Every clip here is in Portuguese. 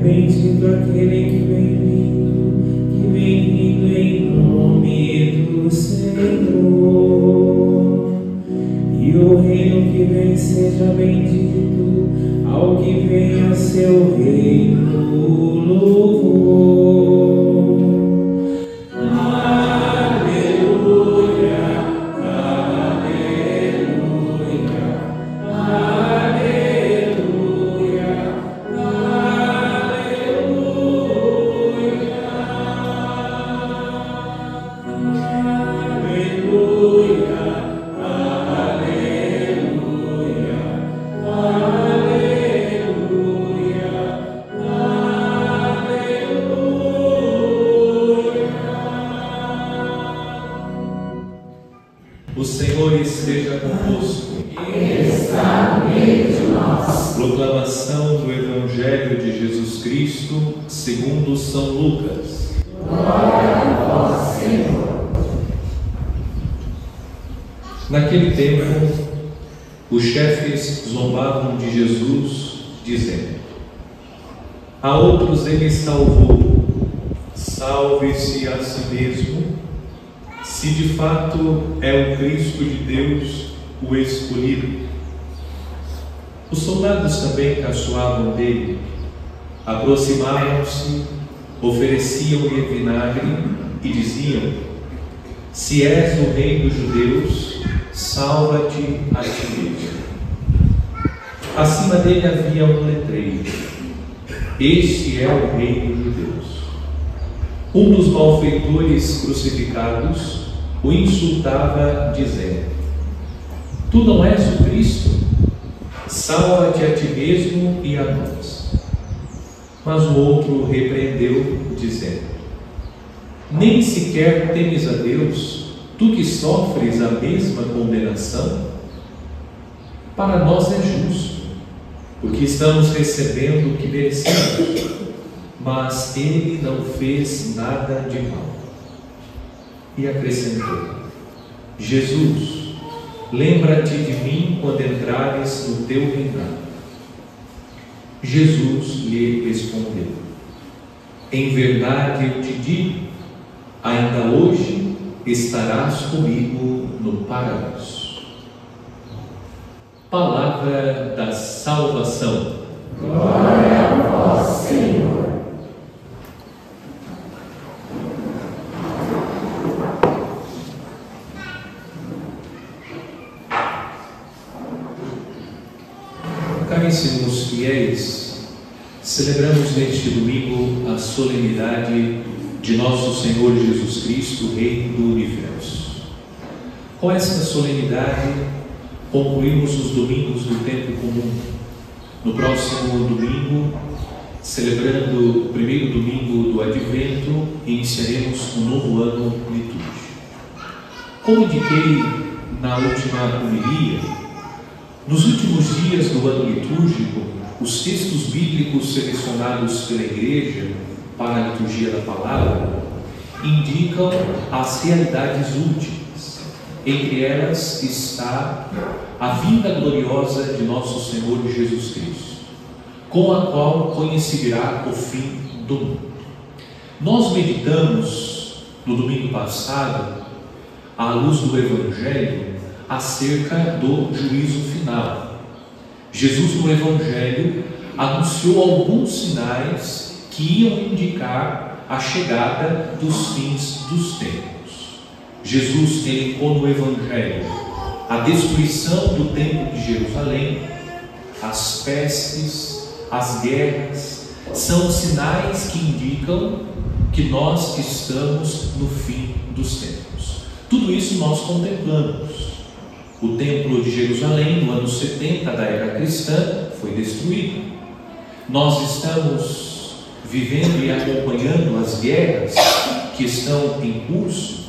bendito aquele que vem vindo em nome do Senhor. E o reino que vem seja bendito ao que vem a seu reino louvor. O Senhor esteja convosco. Ele está no meio de nós. Proclamação do Evangelho de Jesus Cristo segundo São Lucas. Glória a vós, Senhor. Naquele tempo, os chefes zombavam de Jesus, dizendo: a outros ele salvou, salve-se a si mesmo, se de fato é o Cristo de Deus, o escolhido. Os soldados também caçoavam dele, aproximavam-se, ofereciam-lhe vinagre e diziam: se és o rei dos judeus, salva-te a ti mesmo. Acima dele havia um letreiro: este é o rei dos judeus. Um dos malfeitores crucificados o insultava, dizendo: tu não és o Cristo? Salva-te a ti mesmo e a nós. Mas o outro repreendeu, dizendo: nem sequer temes a Deus, tu que sofres a mesma condenação? Para nós é justo, porque estamos recebendo o que merecemos, mas ele não fez nada de mal. E acrescentou: Jesus, lembra-te de mim quando entrares no teu reinado. Jesus lhe respondeu: em verdade eu te digo, ainda hoje estarás comigo no paraíso. Palavra da salvação. Glória a vós, Senhor. Caríssimos fiéis, celebramos neste domingo a solenidade de nosso Senhor Jesus Cristo, Rei do Universo. Com esta solenidade, concluímos os domingos do tempo comum. No próximo domingo, celebrando o primeiro domingo do Advento, iniciaremos um novo ano litúrgico. Como indiquei na última homilia, nos últimos dias do ano litúrgico, os textos bíblicos selecionados pela Igreja para a liturgia da palavra indicam as realidades últimas. Entre elas está a vinda gloriosa de nosso Senhor Jesus Cristo, com a qual conhecerá o fim do mundo. Nós meditamos no domingo passado, à luz do Evangelho, acerca do juízo final. Jesus no Evangelho anunciou alguns sinais que iam indicar a chegada dos fins dos tempos. Jesus elencou no Evangelho a destruição do templo de Jerusalém, as pestes, as guerras, são sinais que indicam que nós estamos no fim dos tempos. Tudo isso nós contemplamos. O templo de Jerusalém, no ano 70 da era cristã, foi destruído. Nós estamos vivendo e acompanhando as guerras que estão em curso.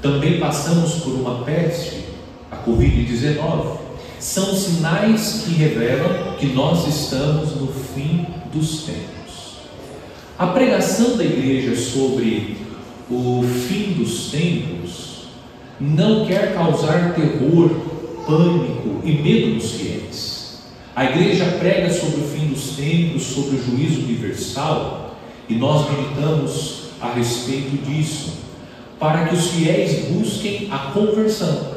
Também passamos por uma peste, a Covid-19. São sinais que revelam que nós estamos no fim dos tempos. A pregação da Igreja sobre o fim dos tempos não quer causar terror, pânico e medo nos fiéis, A igreja prega sobre o fim dos tempos, sobre o juízo universal, e nós meditamos a respeito disso, para que os fiéis busquem a conversão.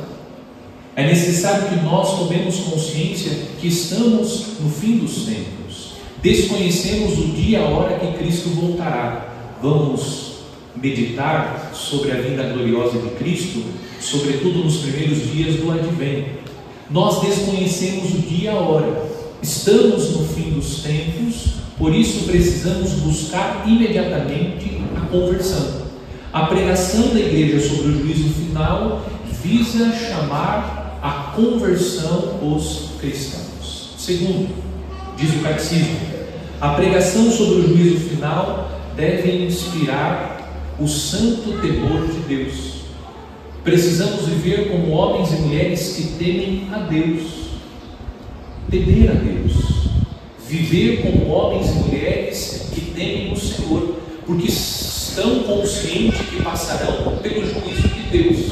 É necessário que nós tomemos consciência que estamos no fim dos tempos. Desconhecemos o dia e a hora que Cristo voltará. Vamos meditar sobre a vinda gloriosa de Cristo, sobretudo nos primeiros dias do Advento. Nós desconhecemos o dia e a hora. Estamos no fim dos tempos, por isso precisamos buscar imediatamente a conversão. A pregação da igreja sobre o juízo final visa chamar a conversão os cristãos. Segundo, diz o catecismo, a pregação sobre o juízo final deve inspirar o santo temor de Deus. Precisamos viver como homens e mulheres que temem a Deus. Temer a Deus. Viver como homens e mulheres que temem o Senhor, porque estão conscientes que passarão pelo juízo de Deus.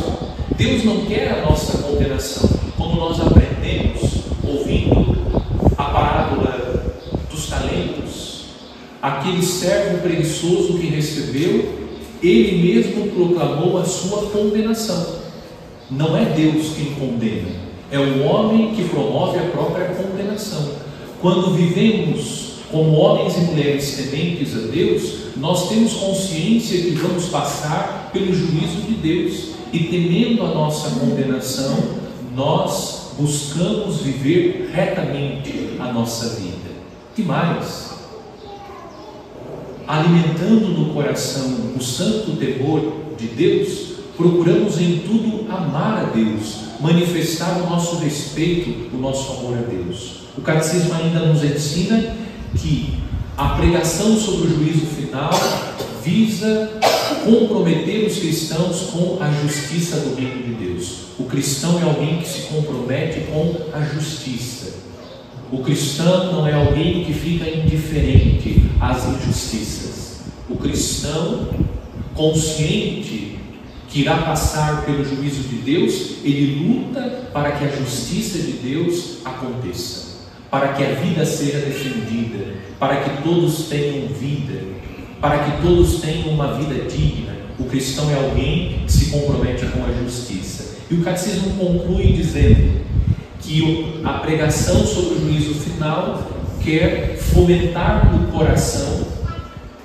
Deus não quer a nossa condenação, como nós aprendemos ouvindo a parábola dos talentos. Aquele servo preguiçoso que recebeu, ele mesmo proclamou a sua condenação. Não é Deus quem condena, é o homem que promove a própria condenação. Quando vivemos como homens e mulheres tementes a Deus, nós temos consciência que vamos passar pelo juízo de Deus, e temendo a nossa condenação, nós buscamos viver retamente a nossa vida. E mais, alimentando no coração o santo temor de Deus, procuramos em tudo amar a Deus, manifestar o nosso respeito, o nosso amor a Deus. O catecismo ainda nos ensina que a pregação sobre o juízo final visa comprometer os cristãos com a justiça do reino de Deus. O cristão é alguém que se compromete com a justiça. O cristão não é alguém que fica indiferente às injustiças. O cristão, consciente que irá passar pelo juízo de Deus, ele luta para que a justiça de Deus aconteça, para que a vida seja defendida, para que todos tenham vida, para que todos tenham uma vida digna. O cristão é alguém que se compromete com a justiça. E o catecismo conclui dizendo que a pregação sobre o juízo final quer fomentar no coração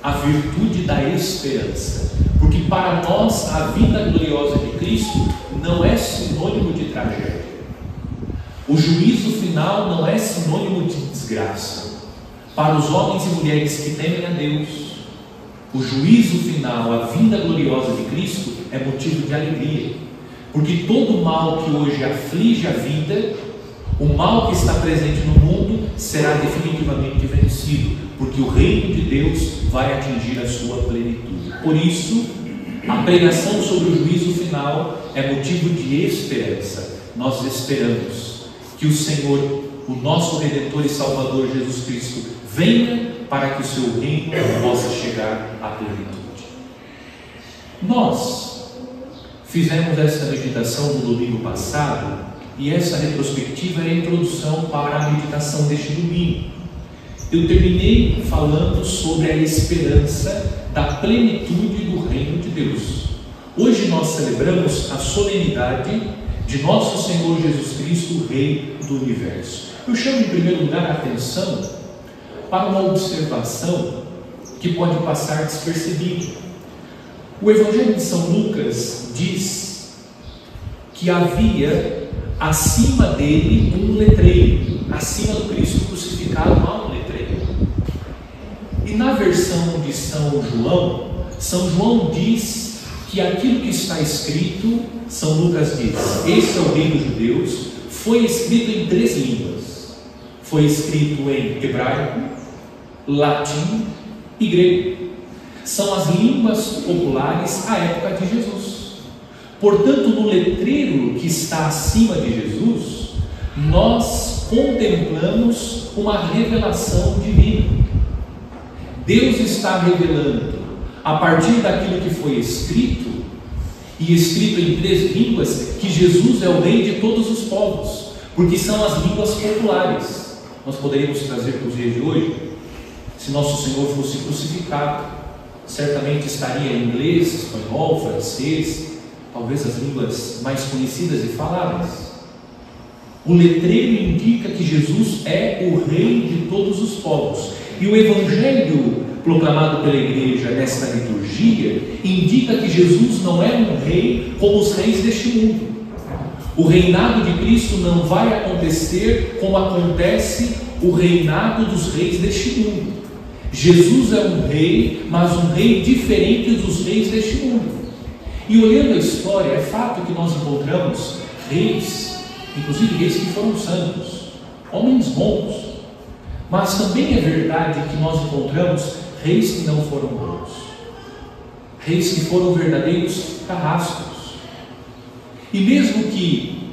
a virtude da esperança, porque para nós a vinda gloriosa de Cristo não é sinônimo de tragédia. O juízo final não é sinônimo de desgraça. Para os homens e mulheres que temem a Deus, o juízo final, a vinda gloriosa de Cristo é motivo de alegria, porque todo o mal que hoje aflige a vida, o mal que está presente no mundo, será definitivamente vencido, porque o reino de Deus vai atingir a sua plenitude. Por isso, a pregação sobre o juízo final é motivo de esperança. Nós esperamos que o Senhor, o nosso Redentor e Salvador Jesus Cristo, venha para que o seu reino possa chegar à plenitude. Nós fizemos esta meditação no domingo passado, e essa retrospectiva é a introdução para a meditação deste domingo. Eu terminei falando sobre a esperança da plenitude do reino de Deus. Hoje nós celebramos a solenidade de nosso Senhor Jesus Cristo, Rei do Universo. Eu chamo em primeiro lugar a atenção para uma observação que pode passar despercebida. O Evangelho de São Lucas diz que havia acima dele um letreiro, acima do Cristo crucificado há um letreiro. E na versão de São João diz que aquilo que está escrito, São Lucas diz, esse é o Rei dos Judeus, foi escrito em 3 línguas. Foi escrito em hebraico, latim e grego. São as línguas populares à época de Jesus. Portanto, no letreiro que está acima de Jesus, nós contemplamos uma revelação divina. Deus está revelando, a partir daquilo que foi escrito, e escrito em 3 línguas, que Jesus é o Rei de todos os povos, porque são as línguas populares. nós poderíamos trazer para os dias de hoje. Se nosso Senhor fosse crucificado, certamente estaria em inglês, espanhol, francês, talvez as línguas mais conhecidas e faladas. O letreiro indica que Jesus é o Rei de todos os povos. E o Evangelho proclamado pela igreja nesta liturgia indica que Jesus não é um rei como os reis deste mundo. O reinado de Cristo não vai acontecer como acontece o reinado dos reis deste mundo. Jesus é um rei, mas um rei diferente dos reis deste mundo. E olhando a história, é fato que nós encontramos reis, inclusive reis que foram santos, homens bons. Mas também é verdade que nós encontramos reis que não foram bons, reis que foram verdadeiros carrascos. E mesmo que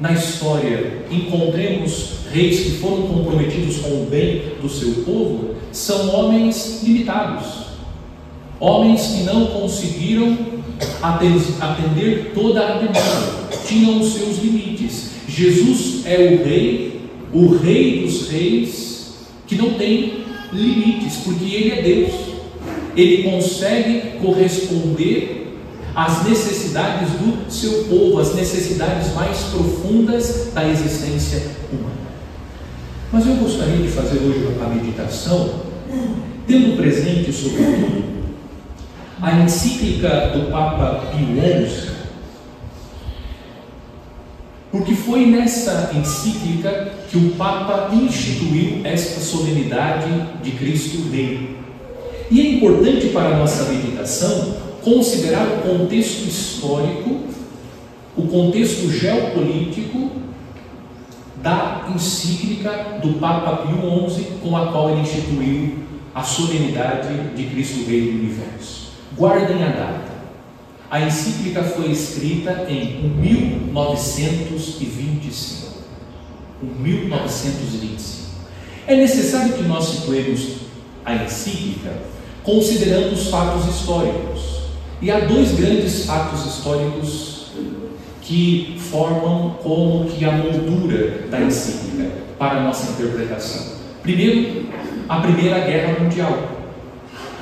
na história encontremos reis que foram comprometidos com o bem do seu povo, são homens limitados, homens que não conseguiram atender toda a demanda, tinham os seus limites. Jesus é o rei dos reis, que não tem limites, porque Ele é Deus. Ele consegue corresponder às necessidades do seu povo, às necessidades mais profundas da existência humana. Mas eu gostaria de fazer hoje a meditação, tendo presente, sobretudo, a encíclica do Papa Pio XI, porque foi nessa encíclica que o Papa instituiu esta solenidade de Cristo Rei. E é importante para a nossa meditação considerar o contexto histórico, o contexto geopolítico da encíclica do Papa Pio XI, com a qual ele instituiu a solenidade de Cristo Rei do Universo. Guardem a data. A encíclica foi escrita em 1925. 1925. É necessário que nós situemos a encíclica considerando os fatos históricos. E há dois grandes fatos históricos que formam como que a moldura da encíclica para a nossa interpretação. Primeiro, a Primeira Guerra Mundial.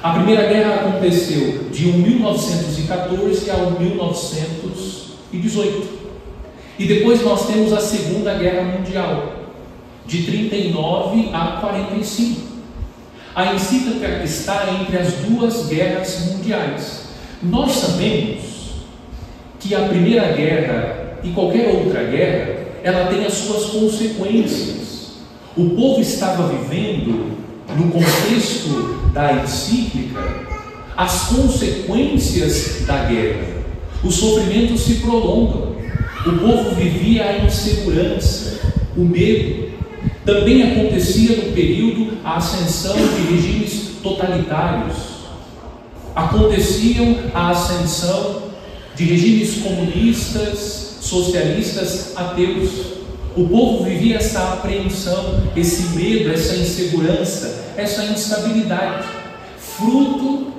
A Primeira Guerra aconteceu de 1914 a 1918. E depois nós temos a Segunda Guerra Mundial, de 39 a 45. A encíclica está entre as duas guerras mundiais. Nós sabemos que a Primeira Guerra e qualquer outra guerra, ela tem as suas consequências. O povo estava vivendo, no contexto da encíclica, as consequências da guerra. Os sofrimentos se prolongam. O povo vivia a insegurança, o medo. Também acontecia no período a ascensão de regimes totalitários. Aconteciam a ascensão de regimes comunistas, socialistas, ateus. O povo vivia essa apreensão, esse medo, essa insegurança, essa instabilidade, fruto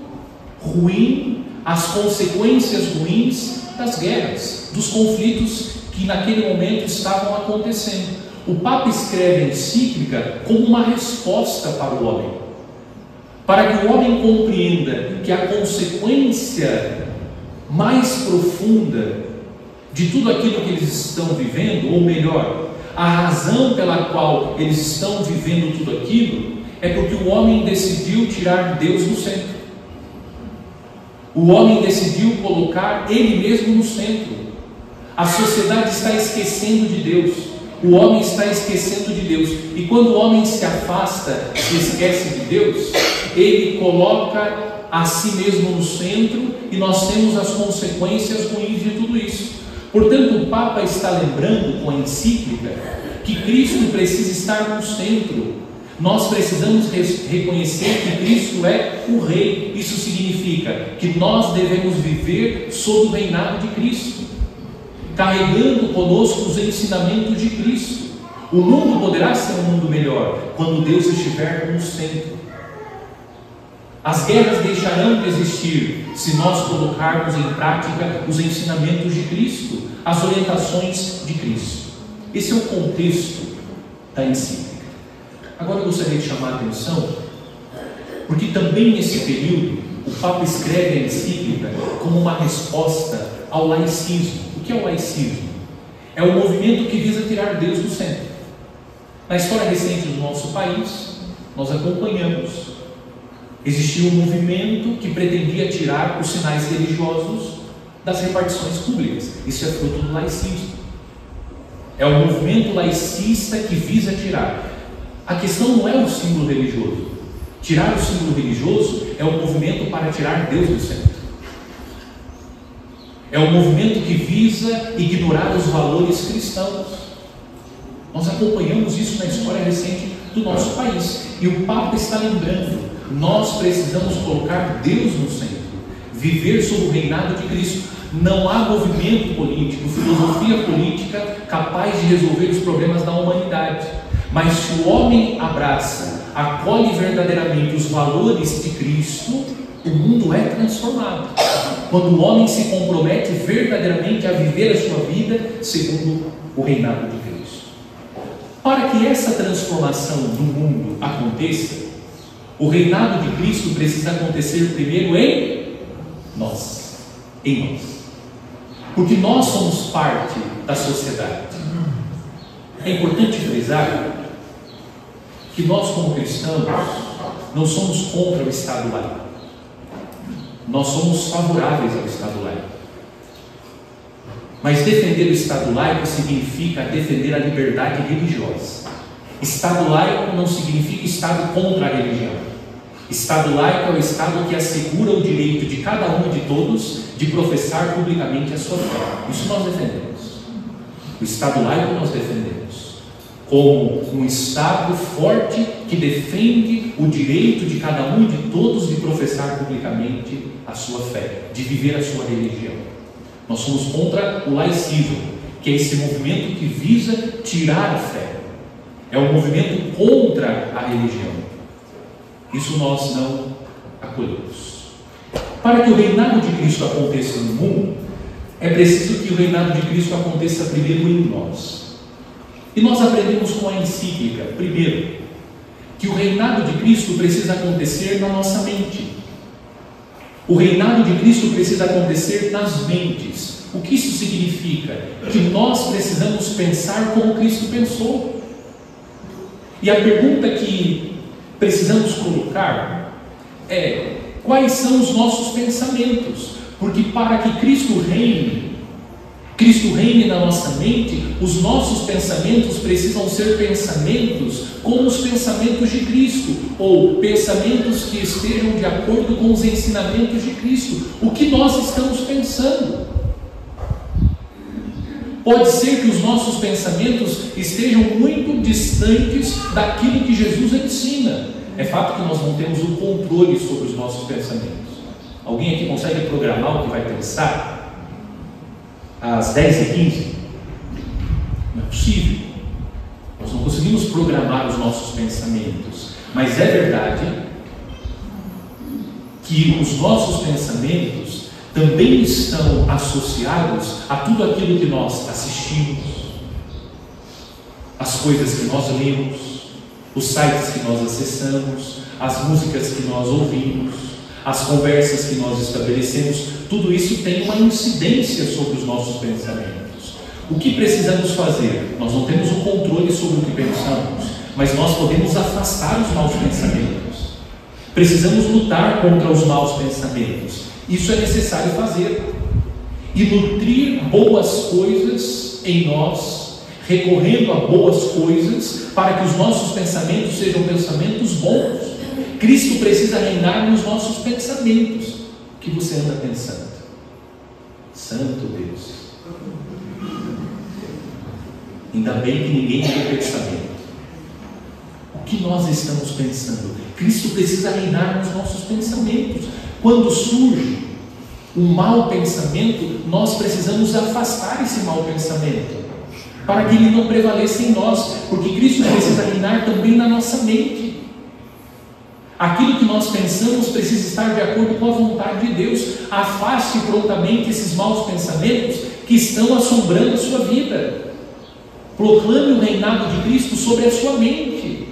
ruim, as consequências ruins das guerras, dos conflitos que naquele momento estavam acontecendo. O Papa escreve a encíclica como uma resposta para o homem, para que o homem compreenda que a consequência mais profunda de tudo aquilo que eles estão vivendo, ou melhor, a razão pela qual eles estão vivendo tudo aquilo, é porque o homem decidiu tirar Deus do centro. O homem decidiu colocar ele mesmo no centro. A sociedade está esquecendo de Deus. O homem está esquecendo de Deus. E quando o homem se afasta, se esquece de Deus, ele coloca a si mesmo no centro, e nós temos as consequências ruins de tudo isso. Portanto, o Papa está lembrando com a encíclica que Cristo precisa estar no centro. Nós precisamos reconhecer que Cristo é o Rei. Isso significa que nós devemos viver sob o reinado de Cristo, carregando conosco os ensinamentos de Cristo. O mundo poderá ser um mundo melhor quando Deus estiver no centro. As guerras deixarão de existir se nós colocarmos em prática os ensinamentos de Cristo, as orientações de Cristo. Esse é o contexto da encíclica. Agora eu gostaria de chamar a atenção, porque também nesse período o Papa escreve a encíclica como uma resposta ao laicismo. O que é o laicismo? É o movimento que visa tirar Deus do centro. Na história recente do nosso país, nós acompanhamos. Existia um movimento que pretendia tirar os sinais religiosos das repartições públicas. Isso é fruto do laicismo. É o movimento laicista que visa tirar. A questão não é o símbolo religioso. Tirar o símbolo religioso é um movimento para tirar Deus do centro. É um movimento que visa ignorar os valores cristãos. Nós acompanhamos isso na história recente do nosso país. E o Papa está lembrando, nós precisamos colocar Deus no centro, viver sob o reinado de Cristo. Não há movimento político, filosofia política capaz de resolver os problemas da humanidade. Mas se o homem abraça, acolhe verdadeiramente os valores de Cristo, o mundo é transformado. Quando o homem se compromete verdadeiramente a viver a sua vida segundo o reinado de Cristo. Para que essa transformação do mundo aconteça, o reinado de Cristo precisa acontecer primeiro em nós. Em nós. Porque nós somos parte da sociedade. É importante frisar que nós, como cristãos, não somos contra o Estado laico. Nós somos favoráveis ao Estado laico. Mas defender o Estado laico significa defender a liberdade religiosa. Estado laico não significa Estado contra a religião. Estado laico é o Estado que assegura o direito de cada um e de todos de professar publicamente a sua fé. Isso nós defendemos. O Estado laico nós defendemos como um Estado forte que defende o direito de cada um e de todos de professar publicamente a sua fé, de viver a sua religião. Nós somos contra o laicismo, que é esse movimento que visa tirar a fé. É um movimento contra a religião. Isso nós não acolhemos. Para que o reinado de Cristo aconteça no mundo, é preciso que o reinado de Cristo aconteça primeiro em nós. E nós aprendemos com a encíclica, primeiro, que o reinado de Cristo precisa acontecer na nossa mente. O reinado de Cristo precisa acontecer nas mentes. O que isso significa? Que nós precisamos pensar como Cristo pensou. E a pergunta que precisamos colocar é: quais são os nossos pensamentos? Porque para que Cristo reine na nossa mente, os nossos pensamentos precisam ser pensamentos como os pensamentos de Cristo, ou pensamentos que estejam de acordo com os ensinamentos de Cristo. O que nós estamos pensando? Pode ser que os nossos pensamentos estejam muito distantes daquilo que Jesus ensina. É fato que nós não temos o controle sobre os nossos pensamentos. Alguém aqui consegue programar o que vai pensar às 10h15? Não é possível. Nós não conseguimos programar os nossos pensamentos. Mas é verdade que os nossos pensamentos também estão associados a tudo aquilo que nós assistimos, as coisas que nós lemos, os sites que nós acessamos, as músicas que nós ouvimos, as conversas que nós estabelecemos. Tudo isso tem uma incidência sobre os nossos pensamentos. O que precisamos fazer? Nós não temos o controle sobre o que pensamos, mas nós podemos afastar os maus pensamentos. Precisamos lutar contra os maus pensamentos. Isso é necessário fazer. E nutrir boas coisas em nós, recorrendo a boas coisas, para que os nossos pensamentos sejam pensamentos bons. Cristo precisa reinar nos nossos pensamentos. O que você anda pensando? Santo Deus. Ainda bem que ninguém tem pensamento. O que nós estamos pensando? Cristo precisa reinar nos nossos pensamentos. Quando surge um mau pensamento, nós precisamos afastar esse mau pensamento, para que ele não prevaleça em nós, porque Cristo precisa reinar também na nossa mente. Aquilo que nós pensamos precisa estar de acordo com a vontade de Deus. Afaste prontamente esses maus pensamentos que estão assombrando a sua vida. Proclame o reinado de Cristo sobre a sua mente.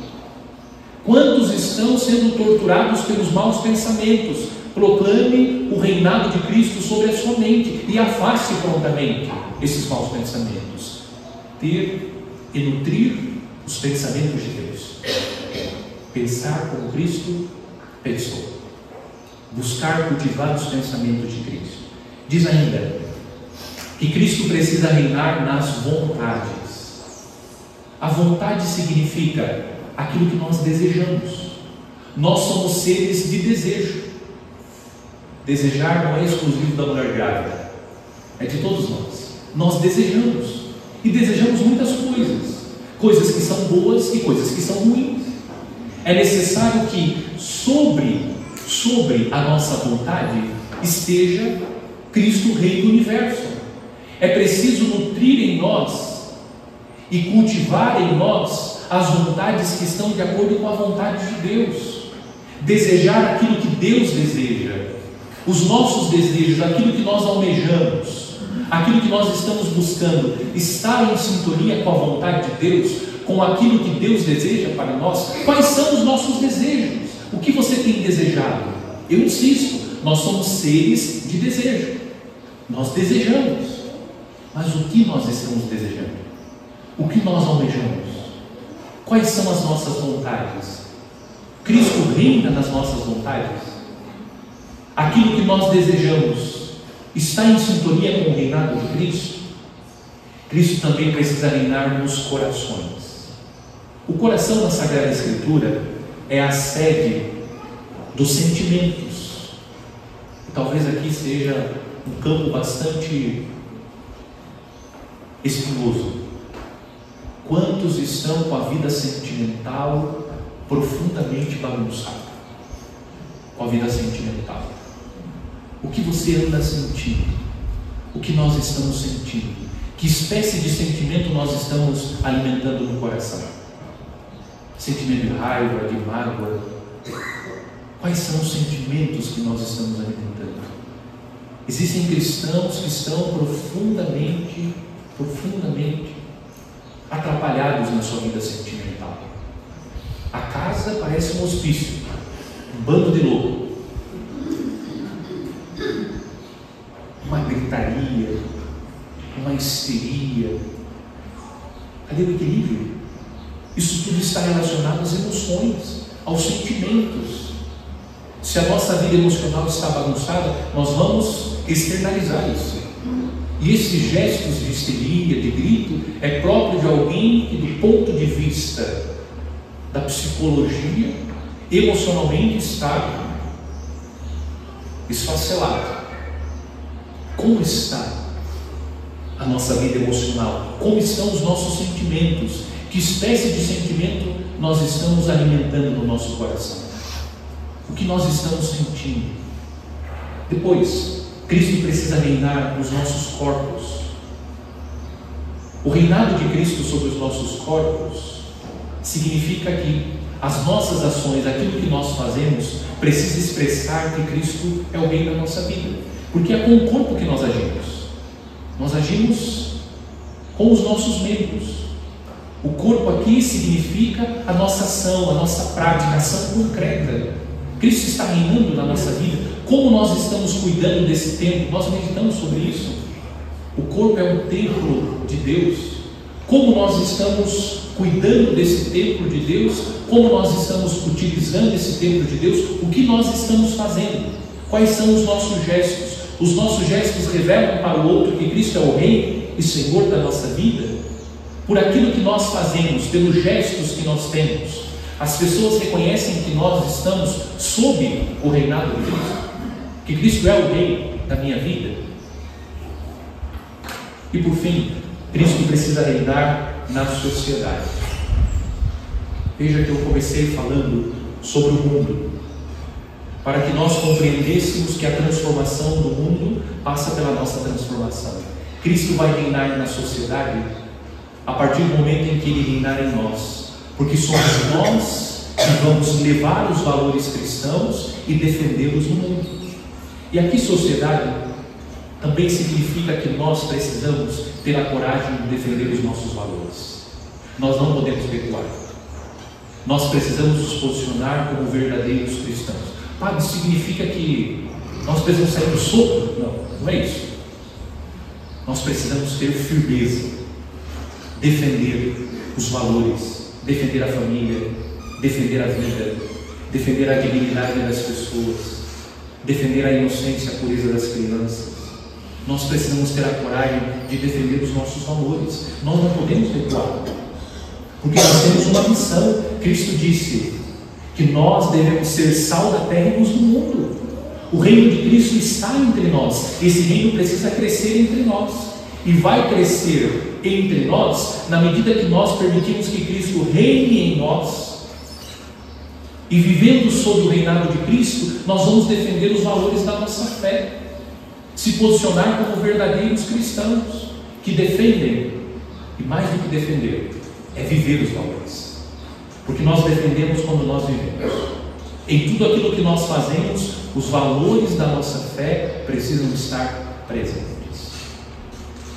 Quantos estão sendo torturados pelos maus pensamentos? Proclame o reinado de Cristo sobre a sua mente e afaste prontamente esses maus pensamentos. Ter e nutrir os pensamentos de Deus. Pensar como Cristo pensou. Buscar cultivar os pensamentos de Cristo. Diz ainda que Cristo precisa reinar nas vontades. A vontade significa aquilo que nós desejamos. Nós somos seres de desejo. Desejar não é exclusivo da mulher grávida, é de todos nós. Nós desejamos, e desejamos muitas coisas que são boas e coisas que são ruins. É necessário que sobre a nossa vontade esteja Cristo, Rei do Universo. É preciso nutrir em nós e cultivar em nós as vontades que estão de acordo com a vontade de Deus. Desejar aquilo que Deus deseja. Os nossos desejos, aquilo que nós almejamos, aquilo que nós estamos buscando, está em sintonia com a vontade de Deus, com aquilo que Deus deseja para nós? Quais são os nossos desejos? O que você tem desejado? Eu insisto, nós somos seres de desejo. Nós desejamos. Mas o que nós estamos desejando? O que nós almejamos? Quais são as nossas vontades? Cristo reina nas nossas vontades? Aquilo que nós desejamos está em sintonia com o reinado de Cristo? Cristo também precisa reinar nos corações. O coração na Sagrada Escritura é a sede dos sentimentos. Talvez aqui seja um campo bastante espinhoso. Quantos estão com a vida sentimental profundamente bagunçada? Com a vida sentimental. O que você anda sentindo? O que nós estamos sentindo? Que espécie de sentimento nós estamos alimentando no coração? Sentimento de raiva, de mágoa? Quais são os sentimentos que nós estamos alimentando? Existem cristãos que estão profundamente atrapalhados na sua vida sentimental. A casa parece um hospício, um bando de louco. Uma gritaria, uma histeria. Cadê o equilíbrio? Isso tudo está relacionado às emoções, aos sentimentos. Se a nossa vida emocional está bagunçada, nós vamos externalizar isso. E esses gestos de histeria, de grito, é próprio de alguém que, do ponto de vista da psicologia, emocionalmente está esfacelado. Como está a nossa vida emocional? Como estão os nossos sentimentos? Que espécie de sentimento nós estamos alimentando no nosso coração? O que nós estamos sentindo? Depois, Cristo precisa reinar nos nossos corpos. O reinado de Cristo sobre os nossos corpos significa que as nossas ações, aquilo que nós fazemos, precisa expressar que Cristo é o rei da nossa vida. Porque é com o corpo que nós agimos. Nós agimos com os nossos membros. O corpo aqui significa a nossa ação, a nossa prática, a ação concreta. Cristo está reinando na nossa vida. Como nós estamos cuidando desse templo? Nós meditamos sobre isso. O corpo é um templo de Deus. Como nós estamos cuidando desse templo de Deus? Como nós estamos utilizando esse templo de Deus? O que nós estamos fazendo? Quais são os nossos gestos? Os nossos gestos revelam para o outro que Cristo é o Rei e Senhor da nossa vida? Por aquilo que nós fazemos, pelos gestos que nós temos, as pessoas reconhecem que nós estamos sob o reinado de Cristo, que Cristo é o Rei da minha vida. E por fim, Cristo precisa reinar na sociedade. Veja que eu comecei falando sobre o mundo, para que nós compreendêssemos que a transformação do mundo passa pela nossa transformação. Cristo vai reinar na sociedade a partir do momento em que Ele reinar em nós, porque somos nós que vamos levar os valores cristãos e defendê-los no mundo. E aqui sociedade também significa que nós precisamos ter a coragem de defender os nossos valores. Nós não podemos recuar. Nós precisamos nos posicionar como verdadeiros cristãos. Padre, significa que nós precisamos sair do soco? Não, não é isso. Nós precisamos ter firmeza, defender os valores, defender a família, defender a vida, defender a dignidade das pessoas, defender a inocência, a pureza das crianças. Nós precisamos ter a coragem de defender os nossos valores. Nós não podemos recuar, porque nós temos uma missão. Cristo disse que nós devemos ser sal da terra e luz do mundo. O reino de Cristo está entre nós. Esse reino precisa crescer entre nós, e vai crescer entre nós na medida que nós permitimos que Cristo reine em nós. E vivendo sob o reinado de Cristo, nós vamos defender os valores da nossa fé, se posicionar como verdadeiros cristãos que defendem, e mais do que defender, é viver os valores, porque nós defendemos quando nós vivemos. Em tudo aquilo que nós fazemos, os valores da nossa fé precisam estar presentes.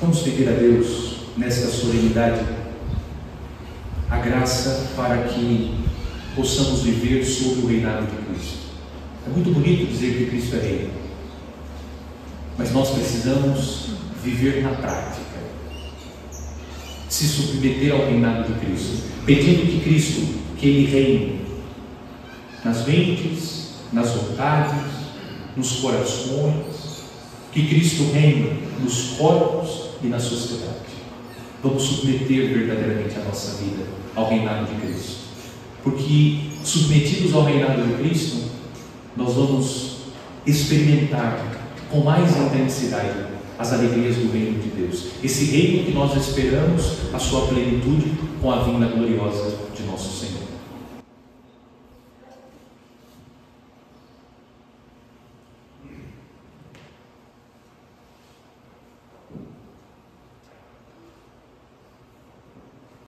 Vamos pedir a Deus, nesta solenidade, a graça para que possamos viver sob o reinado de Cristo. É muito bonito dizer que Cristo é rei, mas nós precisamos viver na prática, se submeter ao reinado de Cristo, pedindo que Cristo, que Ele reine nas mentes, nas vontades, nos corações, que Cristo reine nos corpos e na sociedade. Vamos submeter verdadeiramente a nossa vida ao reinado de Cristo, porque submetidos ao reinado de Cristo, nós vamos experimentar com mais intensidade as alegrias do reino de Deus, esse reino que nós esperamos a sua plenitude com a vinda gloriosa de nosso Senhor.